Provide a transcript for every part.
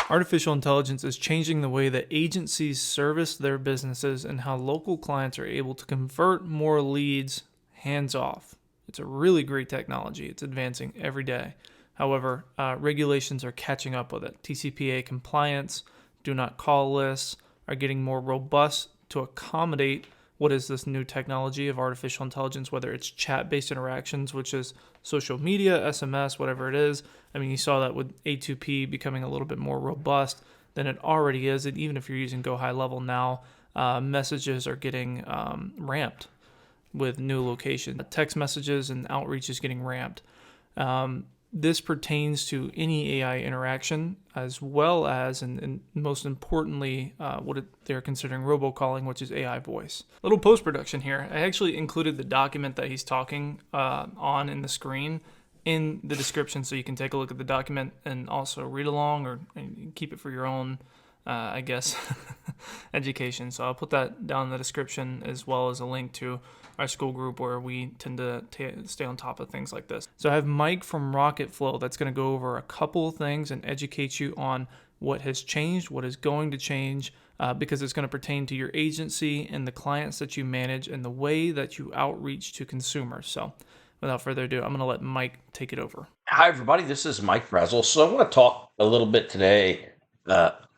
Artificial intelligence is changing the way that agencies service their businesses and how local clients are able to convert more leads hands off. It's a really great technology. It's advancing every day. However, regulations are catching up with it. TCPA compliance, do not call lists are getting more robust to accommodate what is this new technology of artificial intelligence, whether it's chat-based interactions, which is social media, SMS, whatever it is. I mean, you saw that with A2P becoming a little bit more robust than it already is. And even if you're using GoHighLevel now, messages are getting ramped with new location. Text messages and outreach is getting ramped. This pertains to any AI interaction, as well as, and most importantly, they're considering robocalling, which is AI voice. Little post-production here. I actually included the document that he's talking on in the screen in the description, so you can take a look at the document and also read along or keep it for your own, education. So I'll put that down in the description, as well as a link to our school group where we tend to stay on top of things like this. So I have Mike from RocketFlow that's going to go over a couple of things and educate you on what has changed, what is going to change, because it's going to pertain to your agency and the clients that you manage and the way that you outreach to consumers. So without further ado, I'm going to let Mike take it over. Hi, everybody. This is Mike Brezel. So I want to talk a little bit today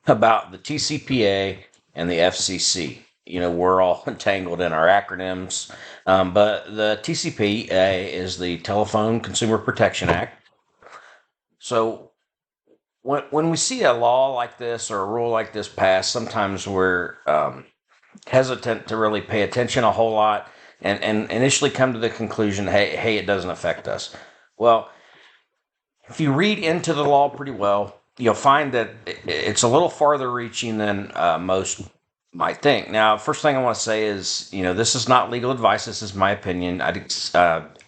about the TCPA and the FCC. You know, we're all entangled in our acronyms, but the TCPA is the Telephone Consumer Protection Act. So when we see a law like this or a rule like this passed, sometimes we're hesitant to really pay attention a whole lot and initially come to the conclusion, hey, it doesn't affect us. Well, if you read into the law pretty well, you'll find that it's a little farther reaching than most might think. Now, first thing I want to say is, this is not legal advice. This is my opinion. I'd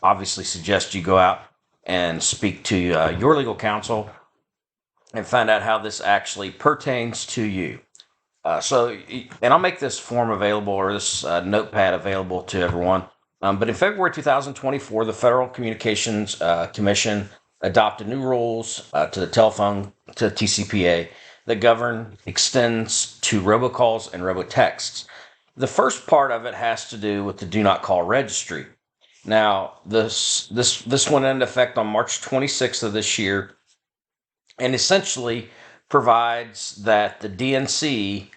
obviously suggest you go out and speak to your legal counsel and find out how this actually pertains to you. And I'll make this form available, or this notepad available to everyone. But in February 2024, the Federal Communications Commission adopted new rules to the TCPA that govern extends to robocalls and robotexts. The first part of it has to do with the Do Not Call Registry. Now, this went into effect on March 26th of this year, and essentially provides that the DNC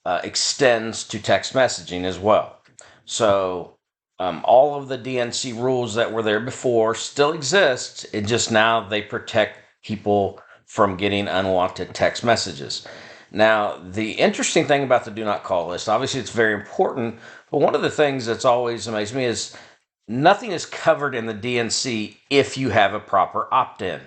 extends to text messaging as well. So all of the DNC rules that were there before still exist. It just now they protect people from getting unwanted text messages. Now, the interesting thing about the Do Not Call list, obviously it's very important, but one of the things that's always amazed me is nothing is covered in the DNC if you have a proper opt-in.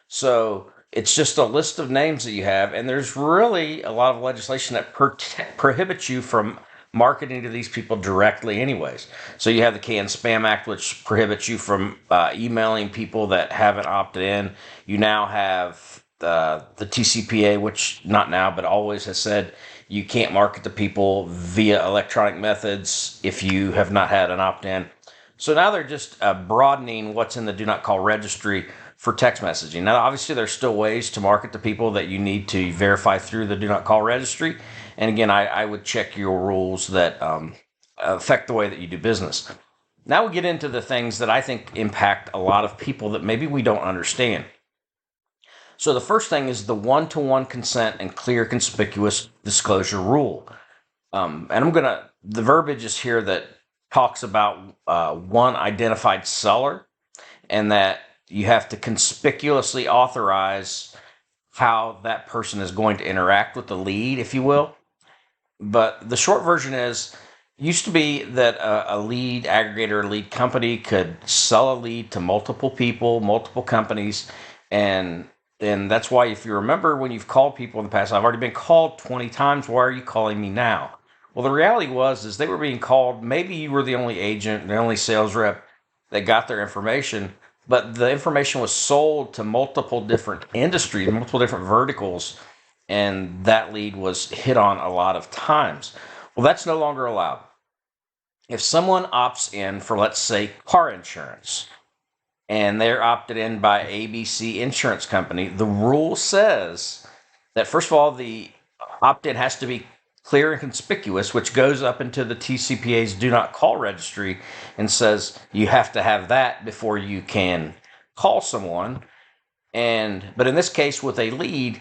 So it's just a list of names that you have, and there's really a lot of legislation that prohibits you from marketing to these people directly anyways. So you have the Can-Spam Act, which prohibits you from emailing people that haven't opted in. You now have the TCPA, which not now, but always has said you can't market to people via electronic methods if you have not had an opt-in. So now they're just broadening what's in the Do Not Call registry for text messaging. Now, obviously, there's still ways to market to people that you need to verify through the Do Not Call registry. And again, I would check your rules that affect the way that you do business. Now we get into the things that I think impact a lot of people that maybe we don't understand. So the first thing is the one-to-one consent and clear conspicuous disclosure rule. And the verbiage is here that talks about one identified seller, and that you have to conspicuously authorize how that person is going to interact with the lead, if you will. But the short version used to be that a lead aggregator, a lead company could sell a lead to multiple people, multiple companies. And that's why, if you remember, when you've called people in the past, I've already been called 20 times. Why are you calling me now? Well, the reality is they were being called. Maybe you were the only agent, the only sales rep that got their information, but the information was sold to multiple different industries, multiple different verticals, and that lead was hit on a lot of times. Well, that's no longer allowed. If someone opts in for, let's say, car insurance, and they're opted in by ABC Insurance Company, the rule says that first of all, the opt-in has to be clear and conspicuous, which goes up into the TCPA's Do Not Call Registry and says you have to have that before you can call someone. But in this case, with a lead,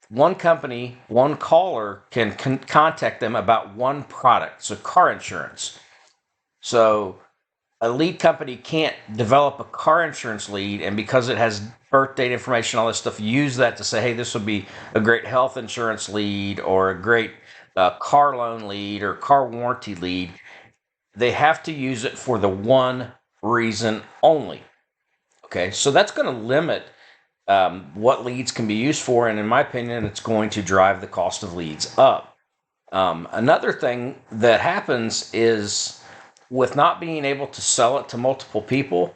one company, one caller can contact them about one product, so car insurance. So a lead company can't develop a car insurance lead, and because it has birth date information, all this stuff, use that to say, hey, this would be a great health insurance lead or a great car loan lead or car warranty lead. They have to use it for the one reason only. Okay, so that's going to limit what leads can be used for, and in my opinion, it's going to drive the cost of leads up. Another thing that happens is with not being able to sell it to multiple people,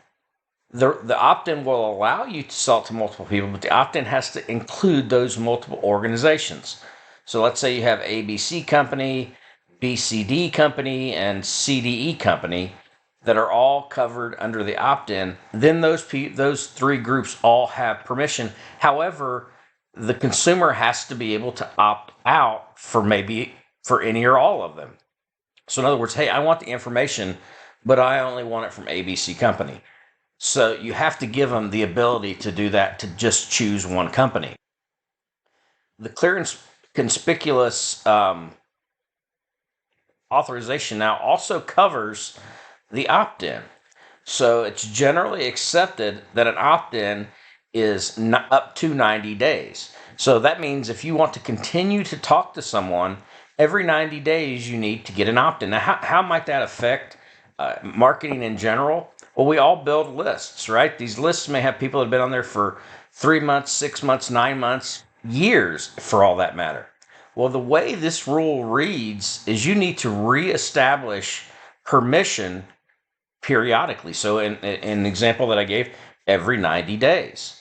the opt-in will allow you to sell it to multiple people, but the opt-in has to include those multiple organizations. So let's say you have ABC Company, BCD Company, and CDE Company that are all covered under the opt-in. Then those three groups all have permission. However, the consumer has to be able to opt out for any or all of them. So in other words, hey, I want the information, but I only want it from ABC Company. So you have to give them the ability to do that, to just choose one company. The clear and conspicuous authorization now also covers the opt-in. So it's generally accepted that an opt-in is up to 90 days. So that means if you want to continue to talk to someone, every 90 days you need to get an opt-in. Now, how might that affect marketing in general? Well, we all build lists, right? These lists may have people that have been on there for 3 months, 6 months, 9 months, years for all that matter. Well, the way this rule reads is you need to reestablish permission periodically. So in an example that I gave, every 90 days.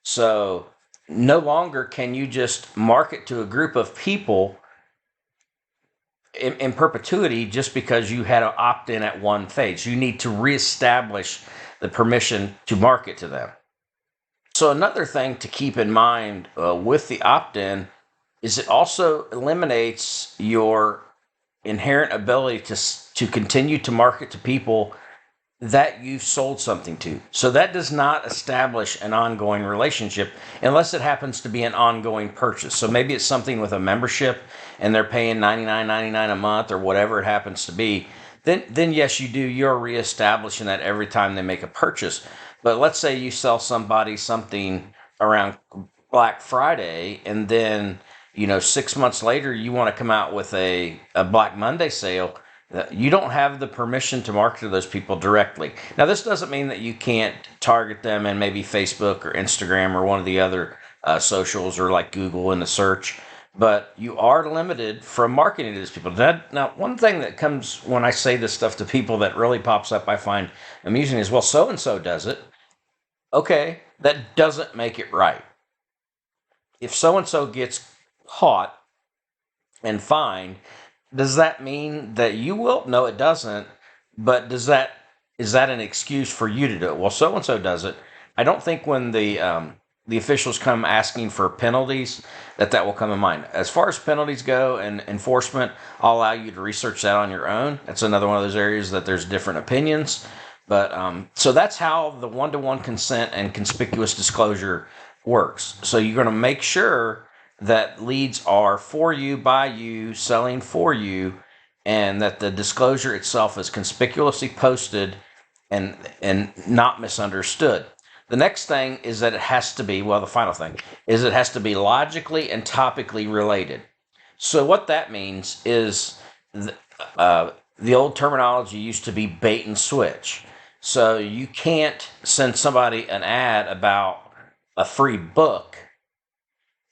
So no longer can you just market to a group of people in perpetuity just because you had an opt-in at one phase. You need to reestablish the permission to market to them. So another thing to keep in mind with the opt-in is it also eliminates your inherent ability to continue to market to people that you've sold something to. So that does not establish an ongoing relationship unless it happens to be an ongoing purchase. So maybe it's something with a membership and they're paying $99.99 a month or whatever it happens to be. Then yes, you're reestablishing that every time they make a purchase. But let's say you sell somebody something around Black Friday, and then 6 months later you want to come out with a Black Monday sale. You don't have the permission to market to those people directly. Now, this doesn't mean that you can't target them in maybe Facebook or Instagram or one of the other socials, or like Google in the search, but you are limited from marketing to these people. Now, one thing that comes when I say this stuff to people that really pops up, I find amusing, is, well, so-and-so does it. Okay, that doesn't make it right. If so-and-so gets caught and fined, does that mean that you will? No, it doesn't. But is that an excuse for you to do it? Well, so and so does it. I don't think when the officials come asking for penalties that will come in mind. As far as penalties go and enforcement, I'll allow you to research that on your own. That's another one of those areas that there's different opinions. But so that's how the one-to-one consent and conspicuous disclosure works. So you're going to make sure that leads are for you, by you, selling for you, and that the disclosure itself is conspicuously posted and not misunderstood. The next thing is that it has to be, the final thing is it has to be logically and topically related. So what that means is the old terminology used to be bait and switch. So you can't send somebody an ad about a free book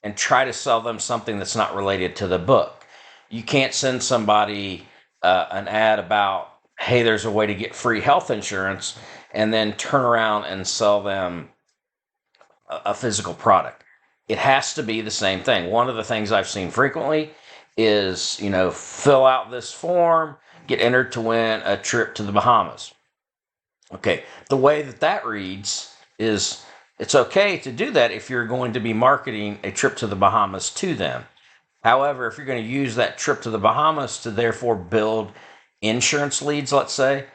and try to sell them something that's not related to the book. You can't send somebody an ad about, hey, there's a way to get free health insurance, and then turn around and sell them a physical product. It has to be the same thing. One of the things I've seen frequently is, fill out this form, get entered to win a trip to the Bahamas. Okay, the way that reads is It's okay to do that if you're going to be marketing a trip to the Bahamas to them. However, if you're going to use that trip to the Bahamas to therefore build insurance leads, let's say,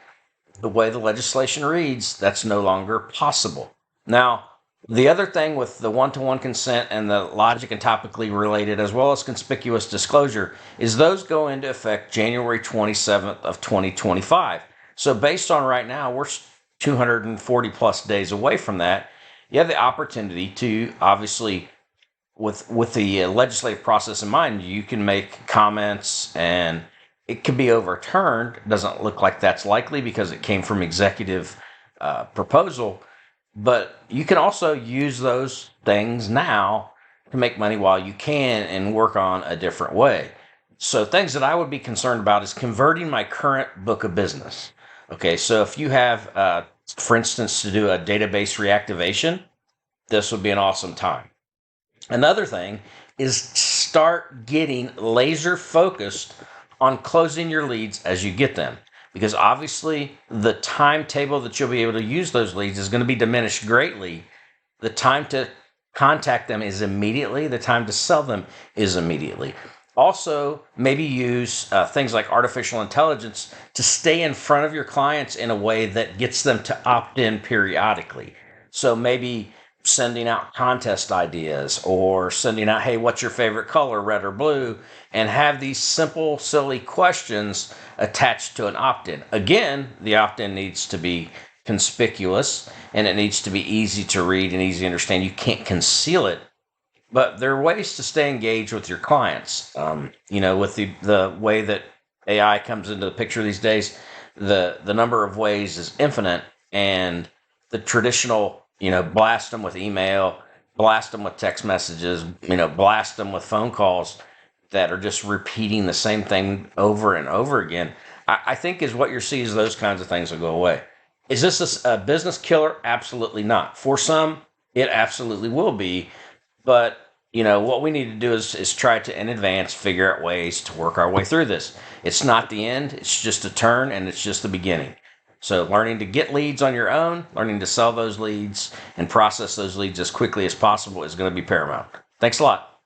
the way the legislation reads, that's no longer possible. Now, the other thing with the one-to-one consent and the logic and topically related, as well as conspicuous disclosure, is those go into effect January 27th of 2025. So based on right now, we're 240 plus days away from that. You have the opportunity to, obviously, with the legislative process in mind, you can make comments and it could be overturned. It doesn't look like that's likely because it came from executive proposal. But you can also use those things now to make money while you can and work on a different way. So things that I would be concerned about is converting my current book of business. Okay, so if you have, for instance, to do a database reactivation, this would be an awesome time. Another thing is start getting laser focused on closing your leads as you get them. Because obviously the timetable that you'll be able to use those leads is going to be diminished greatly. The time to contact them is immediately. The time to sell them is immediately. Also, maybe use things like artificial intelligence to stay in front of your clients in a way that gets them to opt in periodically. So maybe sending out contest ideas or sending out, hey, what's your favorite color, red or blue? And have these simple, silly questions attached to an opt-in. Again, the opt-in needs to be conspicuous and it needs to be easy to read and easy to understand. You can't conceal it, but there are ways to stay engaged with your clients. With the way that AI comes into the picture these days, the number of ways is infinite, and the traditional, blast them with email, blast them with text messages, blast them with phone calls that are just repeating the same thing over and over again, I think is what you're seeing is those kinds of things will go away. Is this a business killer? Absolutely not. For some, it absolutely will be. But, what we need to do is try to, in advance, figure out ways to work our way through this. It's not the end. It's just a turn, and it's just the beginning. So learning to get leads on your own, learning to sell those leads, and process those leads as quickly as possible is going to be paramount. Thanks a lot.